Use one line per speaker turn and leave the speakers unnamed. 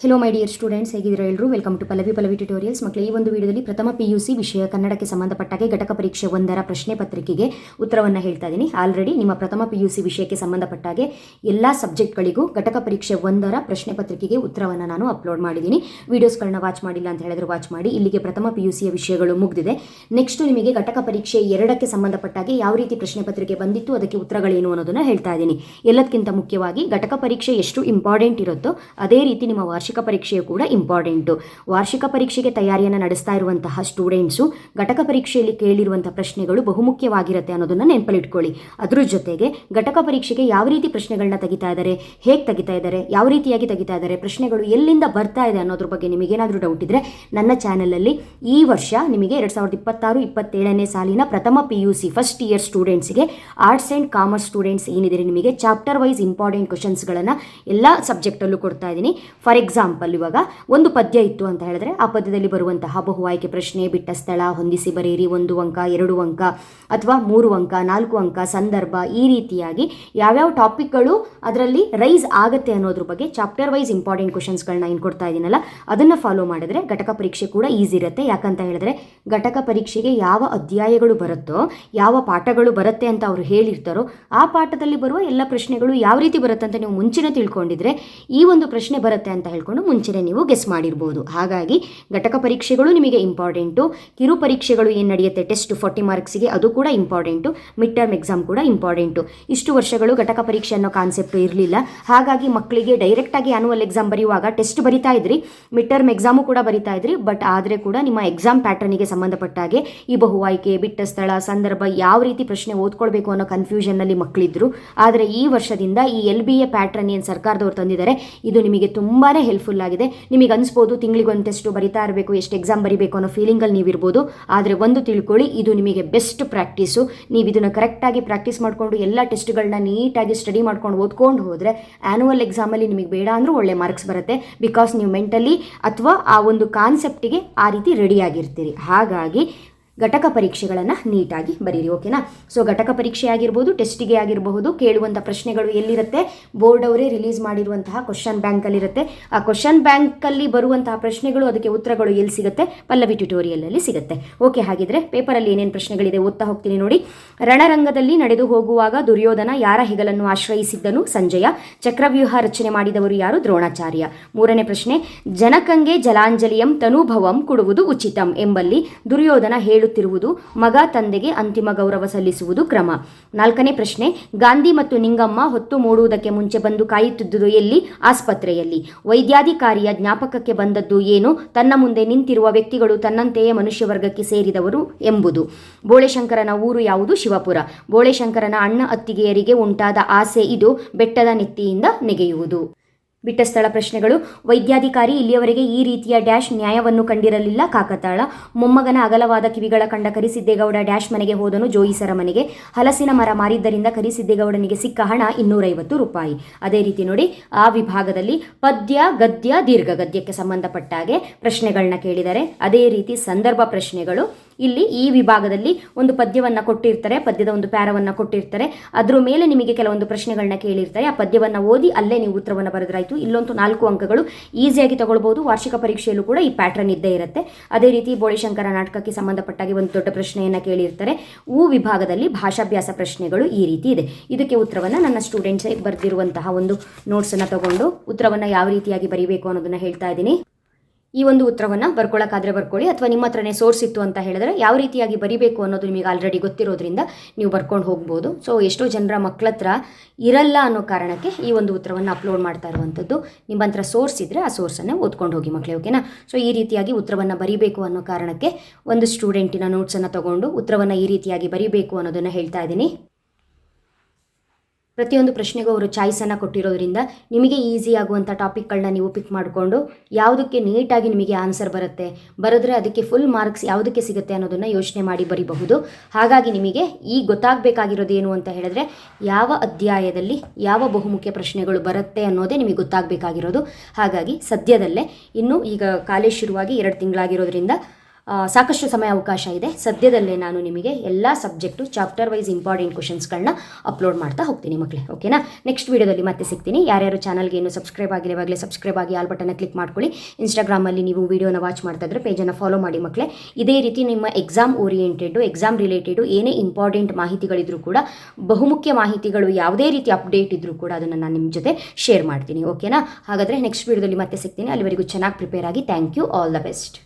Hello my dear students, ಹೇಗಿದ್ದೀರಾ ಎಲ್ಲರೂ? Welcome to Pallavi tutorials. ಮಕ್ಕಳೇ, ಈ ಒಂದು ವಿಡಿಯೋದಲ್ಲಿ ಪ್ರಥಮ PUC ವಿಷಯ ಕನ್ನಡಕ್ಕೆ ಸಂಬಂಧಪಟ್ಟಾಗೆ ಘಟಕ ಪರೀಕ್ಷೆ 1ರ ಪ್ರಶ್ನೆ ಪತ್ರಿಕೆಗೆ ಉತ್ತರವನ್ನು ಹೇಳ್ತಾ ಇದ್ದೀನಿ. ಆಲ್ರೆಡಿ ನಿಮ್ಮ ಪ್ರಥಮ PUC ವಿಷಯಕ್ಕೆ ಸಂಬಂಧಪಟ್ಟಾಗೆ ಎಲ್ಲ ಸಬ್ಜೆಕ್ಟ್ಗಳಿಗೂ ಘಟಕ ಪರೀಕ್ಷೆ 1ರ ಪ್ರಶ್ನೆ ಪತ್ರಿಕೆಗೆ ಉತ್ತರವನ್ನು ನಾನು ಅಪ್ಲೋಡ್ ಮಾಡಿದ್ದೀನಿ. ವೀಡಿಯೋಸ್ಗಳನ್ನ ವಾಚ್ ಮಾಡಿಲ್ಲ ಅಂತ ಹೇಳಿದ್ರೆ ವಾಚ್ ಮಾಡಿ. ಇಲ್ಲಿಗೆ ಪ್ರಥಮ PUCಯ ವಿಷಯಗಳು ಮುಗಿದಿದೆ. ನೆಕ್ಸ್ಟ್ ನಿಮಗೆ ಘಟಕ ಪರೀಕ್ಷೆ 2ಕ್ಕೆ ಸಂಬಂಧಪಟ್ಟಾಗೆ ಯಾವ ರೀತಿ ಪ್ರಶ್ನೆ ಪತ್ರಿಕೆ ಬಂದಿತ್ತು, ಅದಕ್ಕೆ ಉತ್ತರಗಳೇನು ಅನ್ನೋದನ್ನು ಹೇಳ್ತಾ ಇದ್ದೀನಿ. ಎಲ್ಲದಕ್ಕಿಂತ ಮುಖ್ಯವಾಗಿ ಘಟಕ ಪರೀಕ್ಷೆ ಎಷ್ಟು ಇಂಪಾರ್ಟೆಂಟ್ ಇರುತ್ತೋ ಅದೇ ರೀತಿ ನಿಮ್ಮ ವಾರ್ಷಿಕ ಪರೀಕ್ಷೆಯು ಕೂಡ ಇಂಪಾರ್ಟೆಂಟು. ವಾರ್ಷಿಕ ಪರೀಕ್ಷೆಗೆ ತಯಾರಿಯನ್ನು ನಡೆಸ್ತಾ ಇರುವಂತಹ ಸ್ಟೂಡೆಂಟ್ಸು ಘಟಕ ಪರೀಕ್ಷೆಯಲ್ಲಿ ಕೇಳಿರುವಂತಹ ಪ್ರಶ್ನೆಗಳು ಬಹುಮುಖ್ಯವಾಗಿರುತ್ತೆ ಅನ್ನೋದನ್ನು ನೆನಪಲ್ಲಿಟ್ಕೊಳ್ಳಿ. ಅದ್ರ ಜೊತೆಗೆ ಘಟಕ ಪರೀಕ್ಷೆಗೆ ಯಾವ ರೀತಿ ಪ್ರಶ್ನೆಗಳನ್ನ ತೆಗಿತಾ ಇದ್ದಾರೆ, ಹೇಗೆ ತೆಗಿತಾ ಇದ್ದಾರೆ, ಯಾವ ರೀತಿಯಾಗಿ ತೆಗಿತಾ ಇದ್ದಾರೆ, ಪ್ರಶ್ನೆಗಳು ಎಲ್ಲಿಂದ ಬರ್ತಾ ಇದೆ ಅನ್ನೋದ್ರ ಬಗ್ಗೆ ನಿಮಗೇನಾದರೂ ಡೌಟ್ ಇದ್ದರೆ ನನ್ನ ಚಾನಲಲ್ಲಿ ಈ ವರ್ಷ ನಿಮಗೆ 2026-27ನೇ ಸಾಲಿನ ಪ್ರಥಮ PUC ಫಸ್ಟ್ ಇಯರ್ ಸ್ಟೂಡೆಂಟ್ಸ್ಗೆ ಆರ್ಟ್ಸ್ ಆ್ಯಂಡ್ ಕಾಮರ್ಸ್ ಸ್ಟೂಡೆಂಟ್ಸ್ ಏನಿದೆ ನಿಮಗೆ ಚಾಪ್ಟರ್ ವೈಸ್ ಇಂಪಾರ್ಟೆಂಟ್ ಕ್ವಶನ್ಸ್ಗಳನ್ನು ಎಲ್ಲ ಸಬ್ಜೆಕ್ಟಲ್ಲೂ ಕೊಡ್ತಾ ಇದ್ದೀನಿ. ಫಾರ್ ಎಕ್ಸಾಂಪಲ್, ಇವಾಗ ಒಂದು ಪದ್ಯ ಇತ್ತು ಅಂತ ಹೇಳಿದ್ರೆ ಆ ಪದ್ಯದಲ್ಲಿ ಬರುವಂತಹ ಬಹು ಆಯ್ಕೆ ಪ್ರಶ್ನೆ, ಬಿಟ್ಟ ಸ್ಥಳ, ಹೊಂದಿಸಿ ಬರೆಯಿರಿ, 1 ಅಂಕ 2 ಅಂಕ ಅಥವಾ 3 ಅಂಕ 4 ಅಂಕ, ಸಂದರ್ಭ, ಈ ರೀತಿಯಾಗಿ ಯಾವ್ಯಾವ ಟಾಪಿಕ್ಗಳು ಅದರಲ್ಲಿ ರೈಸ್ ಆಗುತ್ತೆ ಅನ್ನೋದ್ರ ಬಗ್ಗೆ ಚಾಪ್ಟರ್ ವೈಸ್ ಇಂಪಾರ್ಟೆಂಟ್ ಕ್ವಶನ್ಸ್ಗಳನ್ನ ಏನು ಕೊಡ್ತಾ ಇದ್ದೀನಲ್ಲ ಅದನ್ನು ಫಾಲೋ ಮಾಡಿದ್ರೆ ಘಟಕ ಪರೀಕ್ಷೆ ಕೂಡ ಈಸಿ ಇರುತ್ತೆ. ಯಾಕಂತ ಹೇಳಿದ್ರೆ ಘಟಕ ಪರೀಕ್ಷೆಗೆ ಯಾವ ಅಧ್ಯಾಯಗಳು ಬರುತ್ತೋ, ಯಾವ ಪಾಠಗಳು ಬರುತ್ತೆ ಅಂತ ಅವರು ಹೇಳಿರ್ತಾರೋ ಆ ಪಾಠದಲ್ಲಿ ಬರುವ ಎಲ್ಲ ಪ್ರಶ್ನೆಗಳು ಯಾವ ರೀತಿ ಬರುತ್ತೆ ಅಂತ ನೀವು ಮುಂಚೆನೇ ತಿಳ್ಕೊಂಡಿದ್ರೆ ಈ ಒಂದು ಪ್ರಶ್ನೆ ಬರುತ್ತೆ ಅಂತ ಹೇಳ್ಕೊಂಡು ಮುಂಚೆನೇ ನೀವು ಗೆಸ್ ಮಾಡಿರ್ಬೋದು. ಹಾಗಾಗಿ ಘಟಕ ಪರೀಕ್ಷೆಗಳು ನಿಮಗೆ ಇಂಪಾರ್ಟೆಂಟು. ಕಿರು ಪರೀಕ್ಷೆಗಳು ಏನು ನಡೆಯುತ್ತೆ ಟೆಸ್ಟ್ 40 ಮಾರ್ಕ್ಸಿಗೆ, ಅದು ಕೂಡ ಇಂಪಾರ್ಟೆಂಟು. ಮಿಡ್ ಟರ್ಮ್ ಎಕ್ಸಾಮ್ ಕೂಡ ಇಂಪಾರ್ಟೆಂಟು. ಇಷ್ಟು ವರ್ಷಗಳು ಘಟಕ ಪರೀಕ್ಷೆ ಅನ್ನೋ ಕಾನ್ಸೆಪ್ಟ್ ಇರಲಿಲ್ಲ. ಹಾಗಾಗಿ ಮಕ್ಕಳಿಗೆ ಡೈರೆಕ್ಟಾಗಿ ಆ್ಯನುವಲ್ ಎಕ್ಸಾಮ್ ಬರೆಯುವಾಗ ಟೆಸ್ಟ್ ಬರಿತಾ ಇದ್ರಿ, ಮಿಡ್ ಟರ್ಮ್ ಎಕ್ಸಾಮು ಕೂಡ ಬರಿತಾ ಇದ್ರಿ. ಬಟ್ ಆದರೆ ಕೂಡ ನಿಮ್ಮ ಎಕ್ಸಾಮ್ ಪ್ಯಾಟರ್ನಿಗೆ ಸಂಬಂಧಪಟ್ಟಾಗೆ ಈ ಬಹು ಆಯ್ಕೆ, ಬಿಟ್ಟ ಸ್ಥಳ, ಸಂದರ್ಭ ಯಾವ ರೀತಿ ಪ್ರಶ್ನೆ ಓದ್ಕೊಳ್ಬೇಕು ಅನ್ನೋ ಕನ್ಫ್ಯೂಷನ್ನಲ್ಲಿ ಮಕ್ಕಳಿದ್ರು. ಆದರೆ ಈ ವರ್ಷದಿಂದ ಈ LBA ಪ್ಯಾಟರ್ನ್ ಏನು ಸರ್ಕಾರದವ್ರು ತಂದಿದ್ದಾರೆ ಇದು ನಿಮಗೆ ತುಂಬಾ ಹೆಲ್ಪ್ಫುಲ್ ಆಗಿದೆ. ನಿಮಗೆ ಅನಿಸ್ಬೋದು ತಿಂಗಳಿಗೆ ಒಂದು ಟೆಸ್ಟು ಬರಿತಾ ಇರಬೇಕು, ಎಷ್ಟು ಎಕ್ಸಾಮ್ ಬರಿಬೇಕು ಅನ್ನೋ ಫೀಲಿಂಗಲ್ಲಿ ನೀವಿರ್ಬೋದು. ಆದರೆ ಒಂದು ತಿಳ್ಕೊಳ್ಳಿ, ಇದು ನಿಮಗೆ ಬೆಸ್ಟ್ ಪ್ರಾಕ್ಟೀಸು. ನೀವು ಇದನ್ನು ಕರೆಕ್ಟಾಗಿ ಪ್ರಾಕ್ಟೀಸ್ ಮಾಡಿಕೊಂಡು ಎಲ್ಲ ಟೆಸ್ಟ್ಗಳನ್ನ ನೀಟಾಗಿ ಸ್ಟಡಿ ಮಾಡ್ಕೊಂಡು ಓದ್ಕೊಂಡು ಹೋದರೆ ಆ್ಯನುವಲ್ ಎಕ್ಸಾಮಲ್ಲಿ ನಿಮಗೆ ಬೇಡ ಅಂದರೂ ಒಳ್ಳೆ ಮಾರ್ಕ್ಸ್ ಬರುತ್ತೆ. ಬಿಕಾಸ್ ನೀವು ಮೆಂಟಲಿ ಅಥವಾ ಆ ಒಂದು ಕಾನ್ಸೆಪ್ಟಿಗೆ ಆ ರೀತಿ ರೆಡಿಯಾಗಿರ್ತೀರಿ. ಹಾಗಾಗಿ ಘಟಕ ಪರೀಕ್ಷೆಗಳನ್ನು ನೀಟಾಗಿ ಬರೀರಿ, ಓಕೆನಾ? ಸೊ ಘಟಕ ಪರೀಕ್ಷೆ ಆಗಿರ್ಬೋದು, ಟೆಸ್ಟಿಗೆ ಆಗಿರಬಹುದು, ಕೇಳುವಂಥ ಪ್ರಶ್ನೆಗಳು ಎಲ್ಲಿರುತ್ತೆ, ಬೋರ್ಡ್ ಅವರೇ ರಿಲೀಸ್ ಮಾಡಿರುವಂತಹ ಕ್ವಶನ್ ಬ್ಯಾಂಕಲ್ಲಿರುತ್ತೆ. ಆ ಕ್ವಶನ್ ಬ್ಯಾಂಕಲ್ಲಿ ಬರುವಂತಹ ಪ್ರಶ್ನೆಗಳು, ಅದಕ್ಕೆ ಉತ್ತರಗಳು ಎಲ್ಲಿ ಸಿಗುತ್ತೆ? ಪಲ್ಲವಿ ಟ್ಯುಟೋರಿಯಲಲ್ಲಿ ಸಿಗುತ್ತೆ. ಓಕೆ, ಹಾಗಿದ್ರೆ ಪೇಪರಲ್ಲಿ ಏನೇನು ಪ್ರಶ್ನೆಗಳಿದೆ ಓದ್ತಾ ಹೋಗ್ತೀನಿ ನೋಡಿ. ರಣರಂಗದಲ್ಲಿ ನಡೆದು ಹೋಗುವಾಗ ದುರ್ಯೋಧನ ಯಾರ ಹೆಗಲನ್ನು ಆಶ್ರಯಿಸಿದ್ದನು? ಸಂಜಯ. ಚಕ್ರವ್ಯೂಹ ರಚನೆ ಮಾಡಿದವರು ಯಾರು? ದ್ರೋಣಾಚಾರ್ಯ. 3ನೇ ಪ್ರಶ್ನೆ, ಜನಕಂಗೆ ಜಲಾಂಜಲಿಯಂ ತನುಭವಂ ಕೊಡುವುದು ಉಚಿತಂ ಎಂಬಲ್ಲಿ ದುರ್ಯೋಧನ ಹೇಳುತ್ತಿರುವುದು ಮಗ ತಂದೆಗೆ ಅಂತಿಮ ಗೌರವ ಸಲ್ಲಿಸುವುದು ಕ್ರಮ. 4ನೇ ಪ್ರಶ್ನೆ, ಗಾಂಧಿ ಮತ್ತು ನಿಂಗಮ್ಮ ಹೊತ್ತು ಮೂಡುವುದಕ್ಕೆ ಮುಂಚೆ ಬಂದು ಕಾಯುತ್ತಿದ್ದುದು ಎಲ್ಲಿ? ಆಸ್ಪತ್ರೆಯಲ್ಲಿ. ವೈದ್ಯಾಧಿಕಾರಿಯ ಜ್ಞಾಪಕಕ್ಕೆ ಬಂದದ್ದು ಏನು? ತನ್ನ ಮುಂದೆ ನಿಂತಿರುವ ವ್ಯಕ್ತಿಗಳು ತನ್ನಂತೆಯೇ ಮನುಷ್ಯವರ್ಗಕ್ಕೆ ಸೇರಿದವರು ಎಂಬುದು. ಬೋಳೆಶಂಕರನ ಊರು ಯಾವುದು? ಶಿವಪುರ. ಬೋಳೆಶಂಕರನ ಅಣ್ಣ ಅತ್ತಿಗೆಯರಿಗೆ ಉಂಟಾದ ಆಸೆ ಇದು, ಬೆಟ್ಟದ ನೆತ್ತಿಯಿಂದ ನೆಗೆಯುವುದು. ಬಿಟ್ಟ ಸ್ಥಳ ಪ್ರಶ್ನೆಗಳು. ವೈದ್ಯಾಧಿಕಾರಿ ಇಲ್ಲಿಯವರೆಗೆ ಈ ರೀತಿಯ ಡ್ಯಾಶ್ ನ್ಯಾಯವನ್ನು ಕಂಡಿರಲಿಲ್ಲ. ಕಾಕತಾಳ. ಮೊಮ್ಮಗನ ಅಗಲವಾದ ಕಿವಿಗಳ ಕಂಡ ಕರಿಸಿದ್ದೇಗೌಡ ಡ್ಯಾಶ್ ಮನೆಗೆ ಹೋದನು? ಜೋಯಿಸರ ಮನೆಗೆ. ಹಲಸಿನ ಮರ ಮಾರಿದ್ದರಿಂದ ಕರಿಸಿದ್ದೇಗೌಡನಿಗೆ ಸಿಕ್ಕ ಹಣ 250 ರೂಪಾಯಿ. ಅದೇ ರೀತಿ ನೋಡಿ, ಆ ವಿಭಾಗದಲ್ಲಿ ಪದ್ಯ, ಗದ್ಯ, ದೀರ್ಘ ಗದ್ಯಕ್ಕೆ ಸಂಬಂಧಪಟ್ಟಾಗೆ ಪ್ರಶ್ನೆಗಳನ್ನ ಕೇಳಿದ್ದಾರೆ. ಅದೇ ರೀತಿ ಸಂದರ್ಭ ಪ್ರಶ್ನೆಗಳು. ಇಲ್ಲಿ ಈ ವಿಭಾಗದಲ್ಲಿ ಒಂದು ಪದ್ಯವನ್ನು ಕೊಟ್ಟಿರ್ತಾರೆ, ಪದ್ಯದ ಒಂದು ಪ್ಯಾರವನ್ನು ಕೊಟ್ಟಿರ್ತಾರೆ, ಅದ್ರ ಮೇಲೆ ನಿಮಗೆ ಕೆಲವೊಂದು ಪ್ರಶ್ನೆಗಳನ್ನ ಕೇಳಿರ್ತಾರೆ. ಆ ಪದ್ಯವನ್ನು ಓದಿ ಅಲ್ಲೇ ನೀವು ಉತ್ತರವನ್ನು ಬರೆದ್ರಾಯ್ತು. ಇಲ್ಲೊಂದು 4 ಅಂಕಗಳು ಈಸಿಯಾಗಿ ತಗೊಳ್ಬಹುದು. ವಾರ್ಷಿಕ ಪರೀಕ್ಷೆಯಲ್ಲೂ ಕೂಡ ಈ ಪ್ಯಾಟರ್ನ್ ಇದ್ದೇ ಇರುತ್ತೆ. ಅದೇ ರೀತಿ ಬೋಳೆಶಂಕರ ನಾಟಕಕ್ಕೆ ಸಂಬಂಧಪಟ್ಟಾಗಿ ಒಂದು ದೊಡ್ಡ ಪ್ರಶ್ನೆಯನ್ನು ಕೇಳಿರ್ತಾರೆ. ವಿಭಾಗದಲ್ಲಿ ಭಾಷಾಭ್ಯಾಸ ಪ್ರಶ್ನೆಗಳು ಈ ರೀತಿ ಇದೆ. ಇದಕ್ಕೆ ಉತ್ತರವನ್ನು ನನ್ನ ಸ್ಟೂಡೆಂಟ್ಸ್ ಬರೆದಿರುವಂತಹ ಒಂದು ನೋಟ್ಸನ್ನು ತಗೊಂಡು ಉತ್ತರವನ್ನು ಯಾವ ರೀತಿಯಾಗಿ ಬರೀಬೇಕು ಅನ್ನೋದನ್ನು ಹೇಳ್ತಾ ಇದ್ದೀನಿ. ಈ ಒಂದು ಉತ್ತರವನ್ನು ಬರ್ಕೊಳ್ಳೋಕ್ಕಾದ್ರೆ ಬರ್ಕೊಳ್ಳಿ, ಅಥವಾ ನಿಮ್ಮ ಹತ್ರನೇ ಸೋರ್ಸ್ ಇತ್ತು ಅಂತ ಹೇಳಿದ್ರೆ ಯಾವ ರೀತಿಯಾಗಿ ಬರೀಬೇಕು ಅನ್ನೋದು ನಿಮಗೆ ಆಲ್ರೆಡಿ ಗೊತ್ತಿರೋದ್ರಿಂದ ನೀವು ಬರ್ಕೊಂಡು ಹೋಗ್ಬೋದು. ಸೊ ಎಷ್ಟೋ ಜನರ ಮಕ್ಕಳ ಹತ್ರ ಇರಲ್ಲ ಅನ್ನೋ ಕಾರಣಕ್ಕೆ ಈ ಒಂದು ಉತ್ತರವನ್ನು ಅಪ್ಲೋಡ್ ಮಾಡ್ತಾ ಇರುವಂಥದ್ದು. ನಿಮ್ಮ ಹತ್ರ ಸೋರ್ಸ್ ಇದ್ದರೆ ಆ ಸೋರ್ಸನ್ನೇ ಓದ್ಕೊಂಡು ಹೋಗಿ ಮಕ್ಕಳೇ, ಓಕೆನಾ? ಸೊ ಈ ರೀತಿಯಾಗಿ ಉತ್ತರವನ್ನು ಬರೀಬೇಕು ಅನ್ನೋ ಕಾರಣಕ್ಕೆ ಒಂದು ಸ್ಟೂಡೆಂಟಿನ ನೋಟ್ಸನ್ನು ತಗೊಂಡು ಉತ್ತರವನ್ನು ಈ ರೀತಿಯಾಗಿ ಬರೀಬೇಕು ಅನ್ನೋದನ್ನು ಹೇಳ್ತಾ ಇದ್ದೀನಿ. ಪ್ರತಿಯೊಂದು ಪ್ರಶ್ನೆಗೂ ಅವರು ಚಾಯ್ಸನ್ನು ಕೊಟ್ಟಿರೋದ್ರಿಂದ ನಿಮಗೆ ಈಸಿ ಆಗುವಂಥ ಟಾಪಿಕ್ಗಳನ್ನ ನೀವು ಪಿಕ್ ಮಾಡಿಕೊಂಡು ಯಾವುದಕ್ಕೆ ನೀಟಾಗಿ ನಿಮಗೆ ಆನ್ಸರ್ ಬರೆದ್ರೆ ಅದಕ್ಕೆ ಫುಲ್ ಮಾರ್ಕ್ಸ್ ಯಾವುದಕ್ಕೆ ಸಿಗುತ್ತೆ ಅನ್ನೋದನ್ನು ಯೋಚನೆ ಮಾಡಿ ಬರೀಬಹುದು. ಹಾಗಾಗಿ ನಿಮಗೆ ಈಗ ಗೊತ್ತಾಗಬೇಕಾಗಿರೋದು ಏನು ಅಂತ ಹೇಳಿದ್ರೆ, ಯಾವ ಅಧ್ಯಾಯದಲ್ಲಿ ಯಾವ ಬಹುಮುಖ್ಯ ಪ್ರಶ್ನೆಗಳು ಬರುತ್ತೆ ಅನ್ನೋದೇ ನಿಮಗೆ ಗೊತ್ತಾಗಬೇಕಾಗಿರೋದು. ಹಾಗಾಗಿ ಸದ್ಯದಲ್ಲೇ ಇನ್ನೂ ಈಗ ಕಾಲೇಜ್ ಶುರುವಾಗಿ 2 ತಿಂಗಳಾಗಿರೋದ್ರಿಂದ ಸಾಕಷ್ಟು ಸಮಯ ಅವಕಾಶ ಇದೆ. ಸದ್ಯದಲ್ಲೇ ನಾನು ನಿಮಗೆ ಎಲ್ಲ ಸಬ್ಜೆಕ್ಟು ಚಾಪ್ಟರ್ ವೈಸ್ ಇಂಪಾರ್ಟೆಂಟ್ ಕ್ವಶನ್ಸ್ಗಳನ್ನ ಅಪ್ಲೋಡ್ ಮಾಡ್ತಾ ಹೋಗ್ತೀನಿ ಮಕ್ಕಳೇ. ಓಕೆನಾ? ನೆಕ್ಸ್ಟ್ ವೀಡಿಯೋದಲ್ಲಿ ಮತ್ತೆ ಸಿಗ್ತೀನಿ. ಯಾರ್ಯಾರು ಚಾನಲ್ಗೆ ಏನು ಸಬ್ಸ್ಕ್ರೈಬ್ ಆಗಿಲ್ಲ ಇವಾಗಲೇ ಸಬ್ಸ್ಕ್ರೈಬ್ ಆಗಿ ಆಲ್ ಬಟನ್ನ ಕ್ಲಿಕ್ ಮಾಡ್ಕೊಳ್ಳಿ. ಇನ್ಸ್ಟಾಗ್ರಾಮಲ್ಲಿ ನೀವು ವೀಡಿಯೋನ ವಾಚ್ ಮಾಡ್ತಾ ಇದ್ರೆ ಪೇಜನ್ನು ಫಾಲೋ ಮಾಡಿ ಮಕ್ಕಳೇ. ಇದೇ ರೀತಿ ನಿಮ್ಮ ಎಕ್ಸಾಮ್ ಓರಿಯೆಂಟೆಡು, ಎಕ್ಸಾಮ್ ರಿಲೇಟೆಡು ಏನೇ ಇಂಪಾರ್ಟೆಂಟ್ ಮಾಹಿತಿಗಳಿದ್ರೂ ಕೂಡ, ಬಹುಮುಖ್ಯ ಮಾಹಿತಿಗಳು ಯಾವುದೇ ರೀತಿ ಅಪ್ಡೇಟ್ ಇದ್ರೂ ಕೂಡ ಅದನ್ನು ನಾನು ನಿಮ್ಮ ಜೊತೆ ಶೇರ್ ಮಾಡ್ತೀನಿ. ಓಕೆನಾ? ಹಾಗಾದರೆ ನೆಕ್ಸ್ಟ್ ವೀಡಿಯೋದಲ್ಲಿ ಮತ್ತೆ ಸಿಗ್ತೀನಿ. ಅಲ್ಲಿವರೆಗೂ ಚೆನ್ನಾಗಿ ಪ್ರಿಪೇರ್ ಆಗಿ. Thank you. All the best.